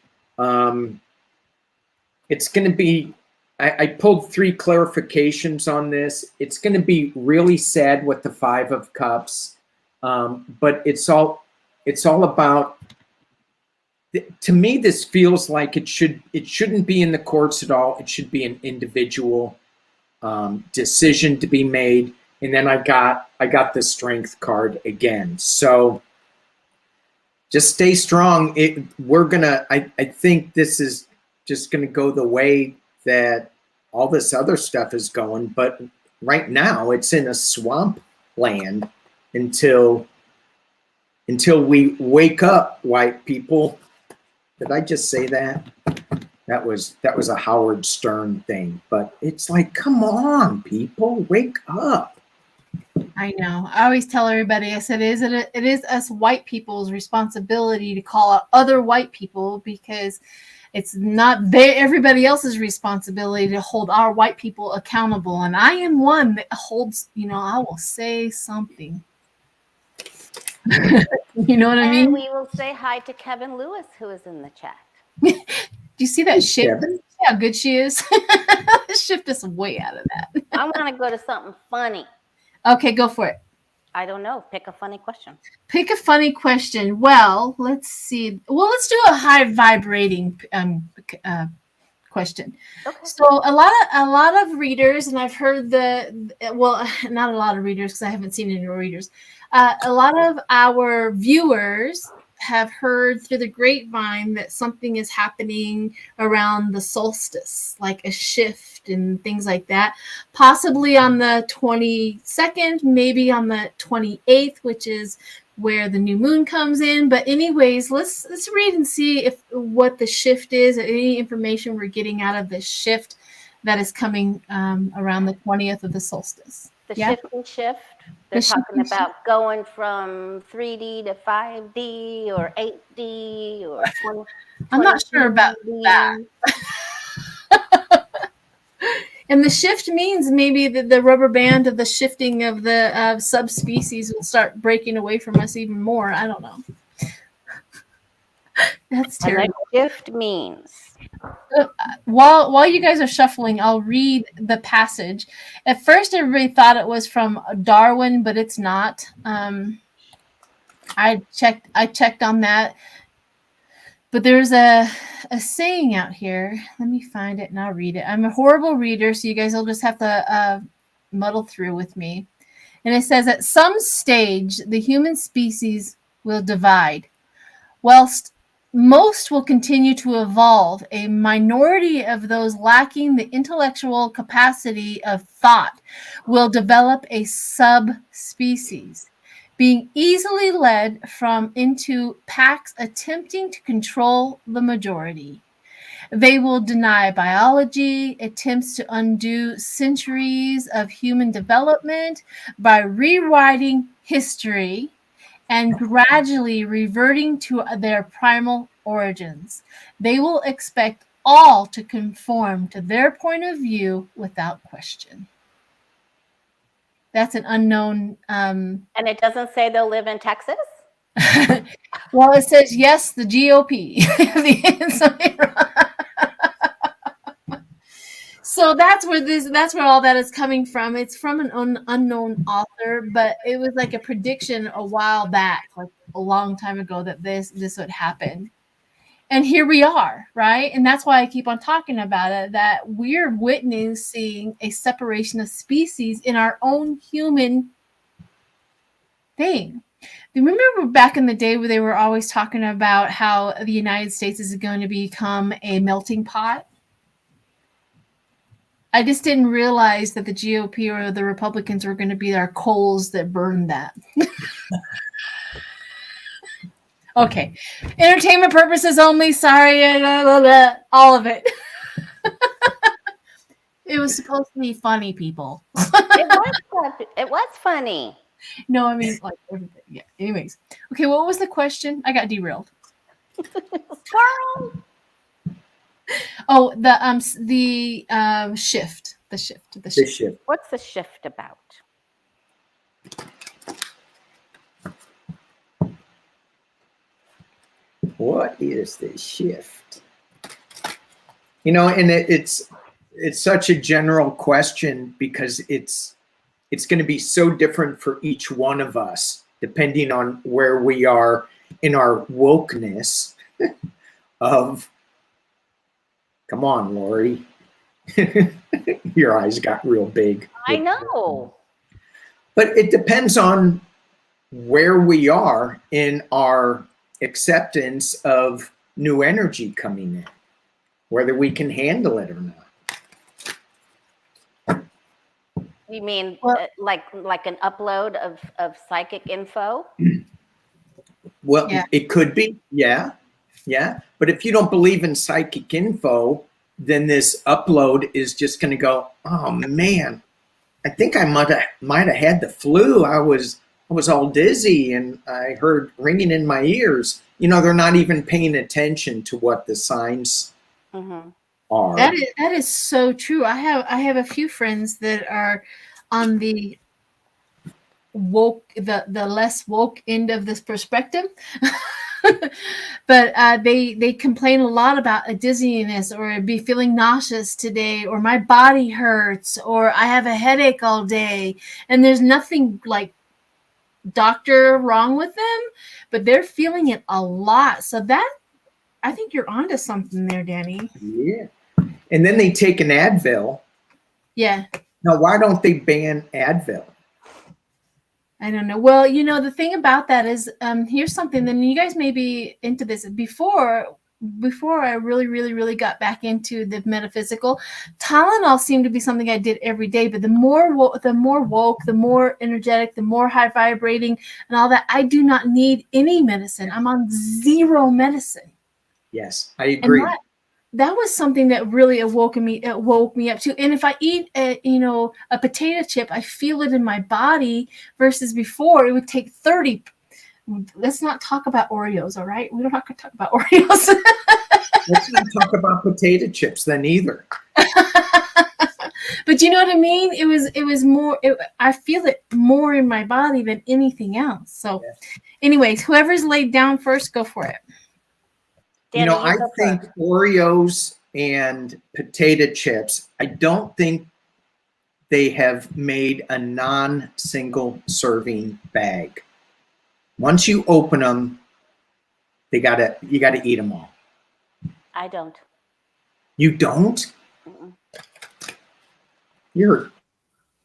It's going to be, I pulled 3 clarifications on this. It's going to be really sad with the 5 of Cups, but it's all about. To me, this feels like it shouldn't be in the courts at all. It should be an individual decision to be made. And then I got the strength card again. So just stay strong. I think this is just gonna go the way that all this other stuff is going. But right now it's in a swamp land until we wake up, white people. Did I just say that? That was a Howard Stern thing. But it's like, come on, people, wake up. I know. I always tell everybody, I said, it is us white people's responsibility to call out other white people, because it's not everybody else's responsibility to hold our white people accountable. And I am one that holds, I will say something. You know what I mean? And we will say hi to Kevin Lewis, who is in the chat. Do you see that shift? Kevin? See how good she is? Shift us way out of that. I want to go to something funny. Okay, go for it. I don't know. Pick a funny question. Pick a funny question. Well, let's see. Well, let's do a high vibrating question. Okay. So a lot of readers, and I've heard not a lot of readers because I haven't seen any readers. A lot of our viewers have heard through the grapevine that something is happening around the solstice, like a shift and things like that, possibly on the 22nd, maybe on the 28th, which is where the new moon comes in. But anyways, let's read and see what the shift is, any information we're getting out of this shift that is coming around the 20th of the solstice. The shift. They're talking about going from 3D to 5D or 8D or 20. I'm not sure about that. And the shift means maybe the rubber band of the shifting of the subspecies will start breaking away from us even more. I don't know. That's terrible. And the shift means. While you guys are shuffling, I'll read the passage. At first, everybody thought it was from Darwin, but it's not. I checked on that. But there's a saying out here. Let me find it and I'll read it. I'm a horrible reader, so you guys will just have to muddle through with me. And it says, at some stage, the human species will divide. Whilst most will continue to evolve, a minority of those lacking the intellectual capacity of thought will develop a subspecies, being easily led into packs attempting to control the majority. They will deny biology, attempts to undo centuries of human development by rewriting history and gradually reverting to their primal origins. They will expect all to conform to their point of view without question. That's an unknown. And it doesn't say they'll live in Texas? Well, it says, yes, the GOP. So that's where all that is coming from. It's from an unknown author, but it was like a prediction a while back, like a long time ago, that this would happen. And here we are, right? And that's why I keep on talking about it, that we're witnessing a separation of species in our own human thing. Remember back in the day where they were always talking about how the United States is going to become a melting pot? I just didn't realize that the GOP or the Republicans were going to be our coals that burn that. Okay. Entertainment purposes only. Sorry. All of it. It was supposed to be funny, people. It was funny. No, I mean, like, yeah. Anyways. Okay, what was the question? I got derailed. Squirrel. Oh, the shift. The shift. What's the shift about? What is the shift? You know, and it's such a general question because it's going to be so different for each one of us, depending on where we are in our wokeness of, come on, Lori. Your eyes got real big. I know. But it depends on where we are in our acceptance of new energy coming in, whether we can handle it or not. You mean like an upload of psychic info? Well, yeah. It could be, yeah. But if you don't believe in psychic info, then this upload is just going to go, oh man, I think I might have had the flu. I was all dizzy and I heard ringing in my ears. You know, they're not even paying attention to what the signs are. That is so true. I have a few friends that are on the woke, the less woke end of this perspective. But they complain a lot about a dizziness or be feeling nauseous today, or my body hurts, or I have a headache all day, and there's nothing like doctor wrong with them, but they're feeling it a lot. So that, I think you're onto something there, Danny. Yeah. And then they take an Advil. Yeah. Now, why don't they ban Advil? I don't know. Well, you know, the thing about that is, here's something, then you guys may be into this. Before I really got back into the metaphysical, Tylenol seemed to be something I did every day. But the more woke, the more energetic, the more high vibrating and all that, I do not need any medicine. I'm on zero medicine. Yes, I agree. And that was something that really woke me up too. And if I eat a potato chip, I feel it in my body, versus before it would take 30. Let's not talk about Oreos, all right? We don't have to talk about Oreos. Let's not talk about potato chips then either. But you know what I mean? It was more, I feel it more in my body than anything else. So anyways, whoever's laid down first, go for it. Danny, you I go think first. Oreos and potato chips, I don't think they have made a non-single serving bag. Once you open them, you gotta eat them all. I don't. You don't? Mm-mm. You're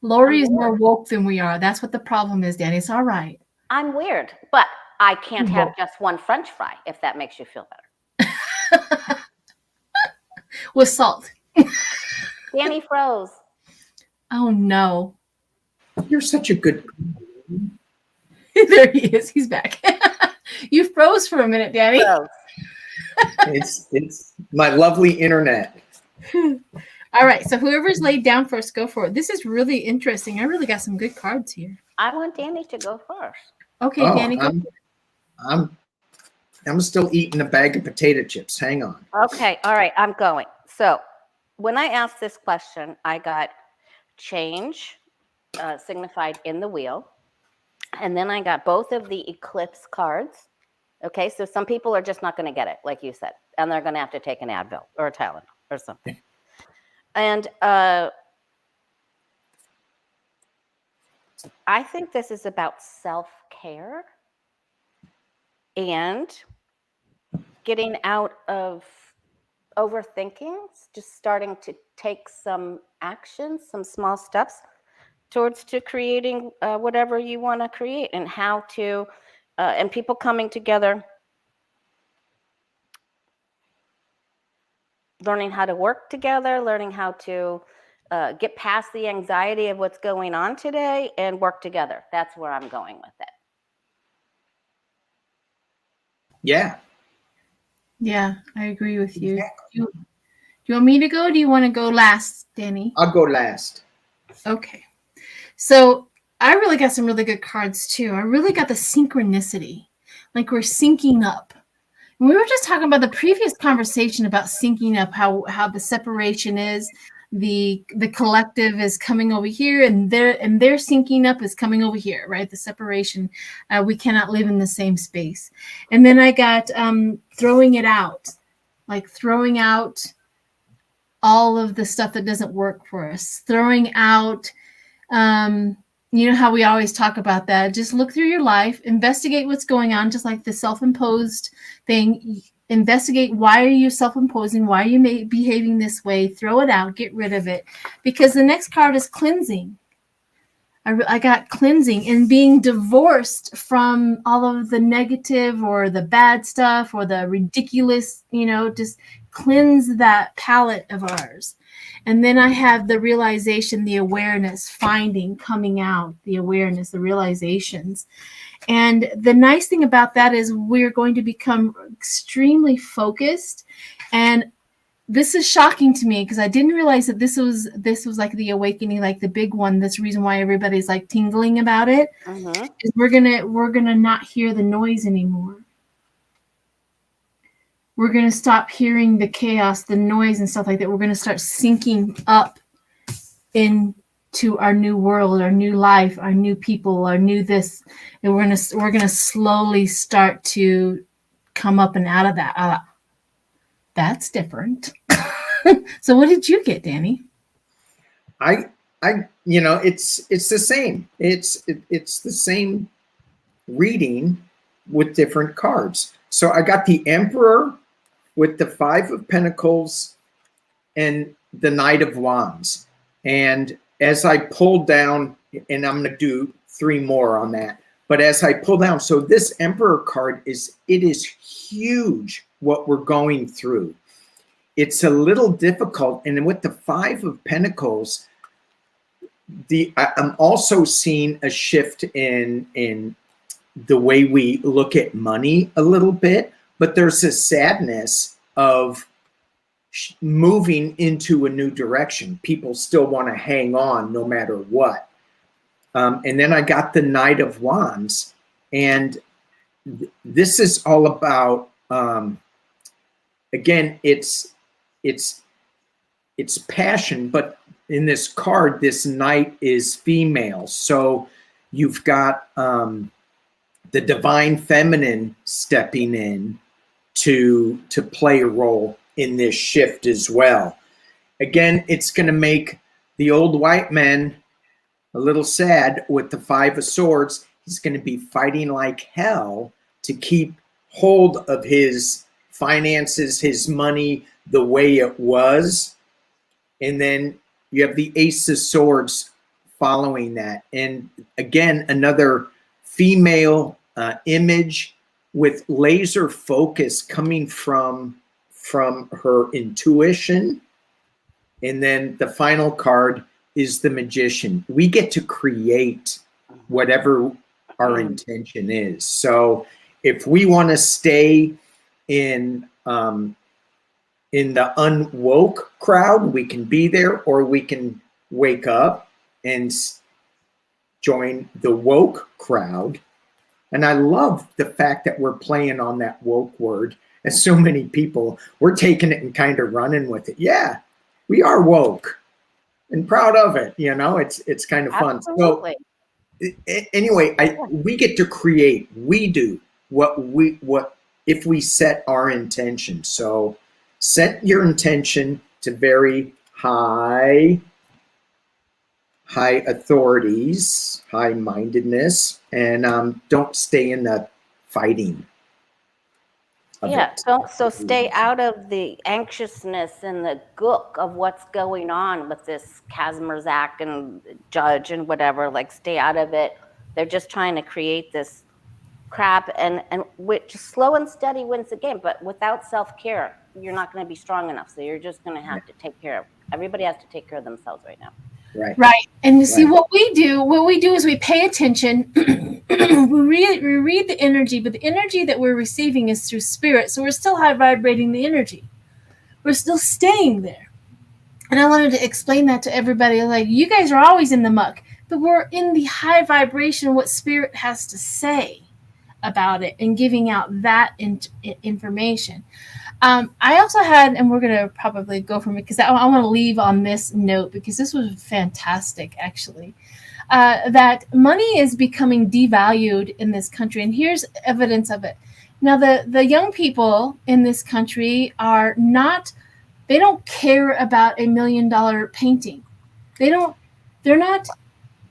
Lori is more woke than we are. That's what the problem is, Danny. It's all right. I'm weird, but I can't have Woke. just one French fry if that makes you feel better. With salt. Danny froze. Oh no. you're such a good. There he is. He's back. You froze for a minute, Danny. Froze. It's my lovely internet. All right. So whoever's laid down first, go for it. This is really interesting. I really got some good cards here. I want Danny to go first. Okay, Oh, Danny. Go. I'm still eating a bag of potato chips. Hang on. Okay, all right, I'm going. So when I asked this question, I got change signified in the wheel. And then I got both of the eclipse cards. Okay, so some people are just not going to get it, like you said, and they're going to have to take an Advil or a Tylenol or something. And I think this is about self-care and getting out of overthinking, just starting to take some action, some small steps towards to creating whatever you want to create, and how to, and people coming together, learning how to work together, learning how to get past the anxiety of what's going on today and work together. That's where I'm going with it. Yeah. Yeah, I agree with you. Do you want me to go? Or do you want to go last, Danny? I'll go last. Okay. So I really got some really good cards too. I really got the synchronicity, like we're syncing up. And we were just talking about the previous conversation about syncing up, how the separation is, the collective is coming over here, and their syncing up is coming over here, right? The separation, we cannot live in the same space. And then I got throwing it out, like throwing out all of the stuff that doesn't work for us, throwing out. You know how we always talk about that. Just look through your life, investigate what's going on, just like the self-imposed thing. Investigate, why are you self-imposing? Why are you behaving this way? Throw it out, get rid of it. Because the next card is cleansing. I got cleansing and being divorced from all of the negative or the bad stuff or the ridiculous, just cleanse that palette of ours. And then I have the realization, the awareness, finding, coming out, the awareness, the realizations. And the nice thing about that is we're going to become extremely focused. And this is shocking to me because I didn't realize that this was like the awakening, like the big one. That's the reason why everybody's like tingling about it. Is we're gonna not hear the noise anymore. We're going to stop hearing the chaos, the noise and stuff like that. We're going to start syncing up into our new world, our new life, our new people, our new this. And we're going to slowly start to come up and out of that. That's different. So what did you get, Danny? It's the same. It's the same reading with different cards. So I got the Emperor with the 5 of Pentacles and the Knight of Wands. And as I pulled down, and I'm going to do 3 more on that, but as I pull down, so this Emperor card it is huge what we're going through. It's a little difficult. And then with the 5 of Pentacles, I'm also seeing a shift in the way we look at money a little bit. But there's a sadness of moving into a new direction. People still want to hang on no matter what. And then I got the Knight of Wands. And this is all about, again, it's passion, but in this card, this knight is female. So you've got the divine feminine stepping in to play a role in this shift as well. Again, it's going to make the old white man a little sad with the Five of Swords. He's going to be fighting like hell to keep hold of his finances, his money, the way it was. And then you have the Ace of Swords following that. And again, another female image with laser focus coming from her intuition. And then the final card is the Magician. We get to create whatever our intention is. So if we want to stay in the unwoke crowd, we can be there, or we can wake up and join the woke crowd. And I love the fact that we're playing on that woke word, as so many people, we're taking it and kind of running with it. Yeah, we are woke and proud of it. You know, it's kind of fun. Absolutely. So anyway, we get to create. We do what if we set our intention. So set your intention to very high authorities, high mindedness, and don't stay in the fighting. Yeah, so stay out of the anxiousness and the gook of what's going on with this Kazimierzak and judge and whatever. Like, stay out of it. They're just trying to create this crap, and which slow and steady wins the game. But without self-care, you're not going to be strong enough. So you're just going to have to take care of. Everybody has to take care of themselves right now. Right. And you see, what we do is we pay attention. we read the energy, but the energy that we're receiving is through spirit. So we're still high vibrating the energy. We're still staying there. And I wanted to explain that to everybody. Like, you guys are always in the muck, but we're in the high vibration, what spirit has to say about it, and giving out that information. I also had, and we're going to probably go from it, because I want to leave on this note, because this was fantastic, actually, that money is becoming devalued in this country. And here's evidence of it. Now, the young people in this country are not, they don't care about $1 million painting. They're not,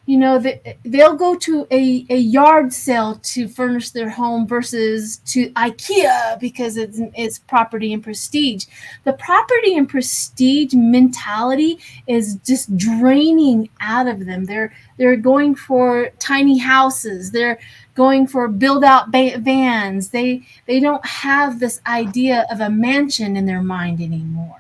you know, they'll go to a yard sale to furnish their home versus to IKEA because it's property and prestige. The property and prestige mentality is just draining out of them. They're going for tiny houses. They're going for build out vans. They don't have this idea of a mansion in their mind anymore.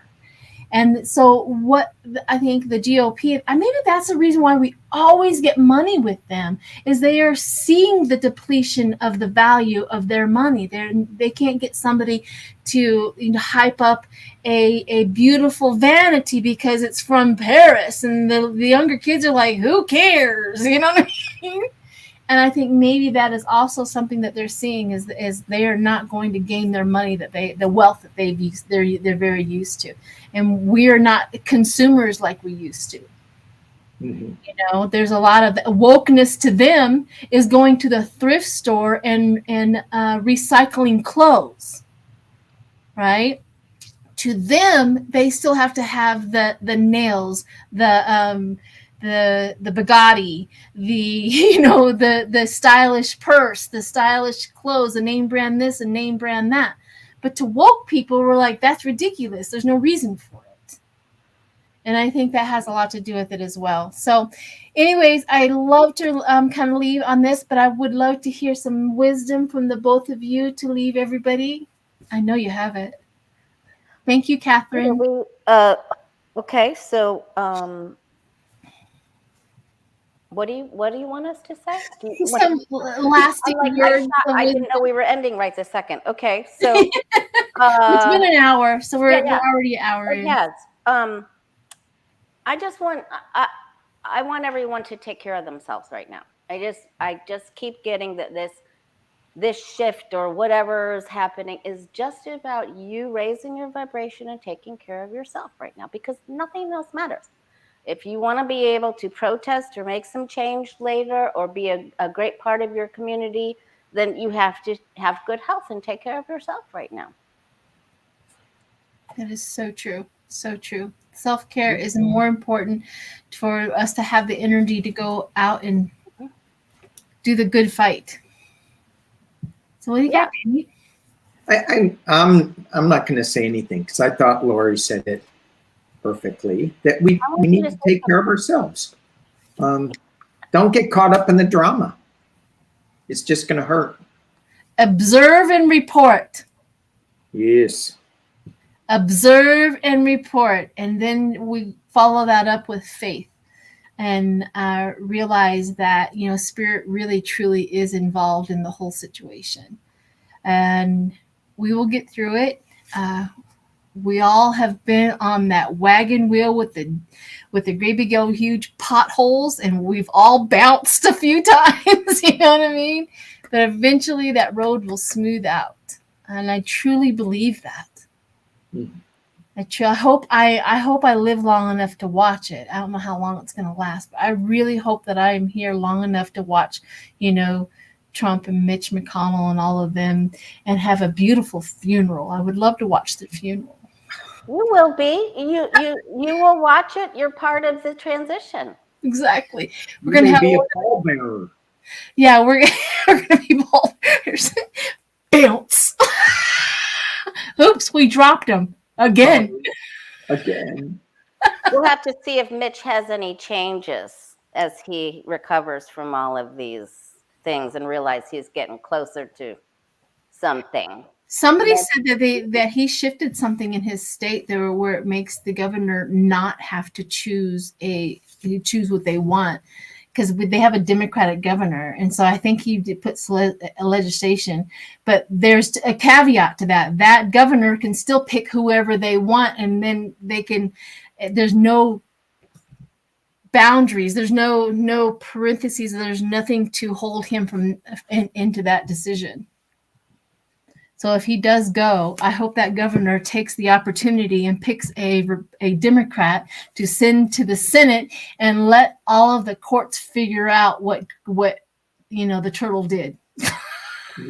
And so what I think the GOP, and maybe that's the reason why we always get money with them, is they are seeing the depletion of the value of their money. They can't get somebody to, you know, hype up a beautiful vanity because it's from Paris. And the younger kids are like, who cares? You know what I mean? And I think maybe that is also something that they're seeing is they are not going to gain their money, the wealth that they're very used to. And we're not consumers like we used to. Mm-hmm. You know, there's a lot of wokeness to them is going to the thrift store and recycling clothes, right? To them, they still have to have the nails, the Bugatti, the stylish purse, the stylish clothes, a name brand this, a name brand that. But to woke people, we're like, that's ridiculous. There's no reason for it. And I think that has a lot to do with it as well. So anyways, I love to kind of leave on this, but I would love to hear some wisdom from the both of you to leave everybody. I know you have it. Thank you, Catherine. Okay, so what do you want us to say? Some lasting words. I didn't know we were ending right this second. Okay, so it's been an hour, so we're already an hour in. Yes. I want everyone to take care of themselves right now. I just keep getting that this shift or whatever is happening is just about you raising your vibration and taking care of yourself right now, because nothing else matters. If you want to be able to protest or make some change later or be a great part of your community, then you have to have good health and take care of yourself right now. That is so true. So true. Self-care is more important for us to have the energy to go out and do the good fight. So what do you got, Danny? I'm not going to say anything because I thought Lori said it perfectly, that we need to take care of ourselves. Don't get caught up in the drama. It's just going to hurt. Observe and report. Yes. Observe and report. And then we follow that up with faith and realize that, you know, spirit really, truly is involved in the whole situation. And we will get through it. We all have been on that wagon wheel with the great big old huge potholes, and we've all bounced a few times, you know what I mean? But eventually that road will smooth out. And I truly believe that. I hope I live long enough to watch it. I don't know how long it's going to last, but I really hope that I am here long enough to watch, you know, Trump and Mitch McConnell and all of them and have a beautiful funeral. I would love to watch the funeral. You will be. You will watch it. You're part of the transition. Exactly. We're going to be a pallbearer. Yeah, we're going to be pallbearers. Bounce. Oops, we dropped him again. Again. We'll have to see if Mitch has any changes as he recovers from all of these things and realize he's getting closer to something. Somebody said that he shifted something in his state there where it makes the governor not have to choose what they want, because they have a Democratic governor, and so I think he puts a legislation. But there's a caveat to that. That governor can still pick whoever they want, and then they can. There's no boundaries. There's no parentheses. There's nothing to hold him from into that decision. So if he does go, I hope that governor takes the opportunity and picks a Democrat to send to the Senate and let all of the courts figure out what you know the turtle did.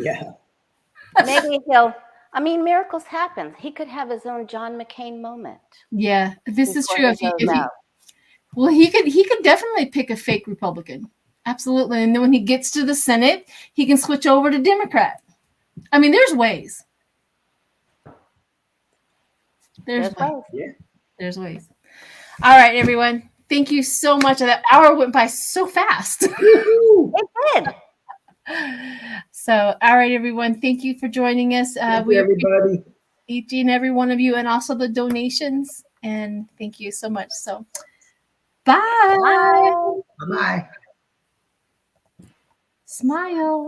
Yeah. Maybe miracles happen. He could have his own John McCain moment. Yeah, this is true. He could definitely pick a fake Republican. Absolutely. And then when he gets to the Senate, he can switch over to Democrat. I mean, there's ways. There's ways. Yeah. There's ways. All right, everyone. Thank you so much. That hour went by so fast. It did. So, all right, everyone. Thank you for joining us. Thank you, everybody. Each and every one of you, and also the donations. And thank you so much. So, bye. Bye. Smile.